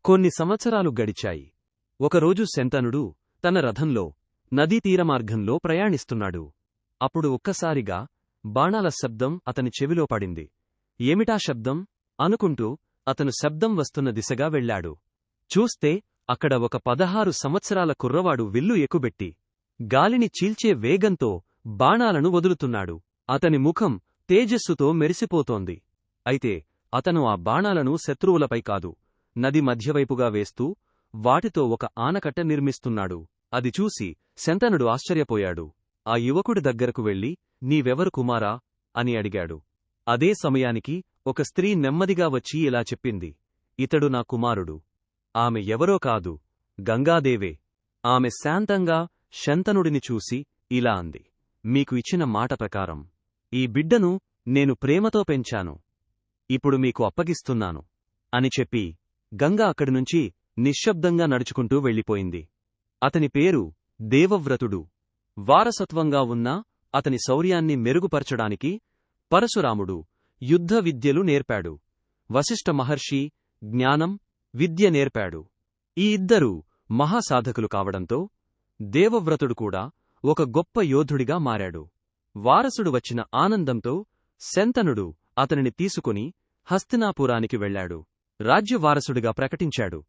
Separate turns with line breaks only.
కొన్ని సంవత్సరాలు గడిచాయి. ఒకరోజు శంతనుడు తన రథంలో నదీతీరమార్గంలో ప్రయాణిస్తున్నాడు. అప్పుడు ఒక్కసారిగా బాణాల శబ్దం అతని చెవిలో పడింది. ఏమిటా శబ్దం అనుకుంటూ అతను శబ్దం వస్తున్న దిశగా వెళ్లాడు. చూస్తే అక్కడ ఒక 16 సంవత్సరాల కుర్రవాడు విల్లు ఎక్కుబెట్టి గాలిని చీల్చే వేగంతో బాణాలను వదులుతున్నాడు. అతని ముఖం తేజస్సుతో మెరిసిపోతోంది. అయితే అతను ఆ బాణాలను శత్రువులపై కాదు, నది మధ్యవైపుగా వేస్తూ వాటితో ఒక ఆనకట్ట నిర్మిస్తున్నాడు. అది చూసి శంతనుడు ఆశ్చర్యపోయాడు. ఆ యువకుడి దగ్గరకు వెళ్లి, నీవెవరు కుమారా అని అడిగాడు. అదే సమయానికి ఒక స్త్రీ నెమ్మదిగా వచ్చి ఇలా చెప్పింది, ఇతడు నా కుమారుడు. ఆమె ఎవరో కాదు, గంగాదేవే. ఆమె శాంతంగా శంతనుడిని చూసి ఇలా అంది, మీకు ఇచ్చిన మాట ప్రకారం ఈ బిడ్డను నేను ప్రేమతో పెంచాను. ఇప్పుడు మీకు అప్పగిస్తున్నాను అని చెప్పి గంగ అక్కడినుంచి నిశ్శబ్దంగా నడుచుకుంటూ వెళ్ళిపోయింది. అతని పేరు దేవవ్రతుడు. వారసత్వంగా ఉన్న అతని శౌర్యాన్ని మెరుగుపరచడానికి పరశురాముడు యుద్ధ విద్యలు నేర్పాడు. వశిష్ఠ మహర్షి జ్ఞానం, విద్య నేర్పాడు. ఈ ఇద్దరూ మహాసాధకులు కావడంతో దేవవ్రతుడు కూడా ఒక గొప్ప యోధుడిగా మారాడు. వారసుడు వచ్చిన ఆనందంతో శంతనుడు అతనిని తీసుకుని హస్తినాపురానికి వెళ్లాడు. రాజ్యవారసుడిగా ప్రకటించాడు.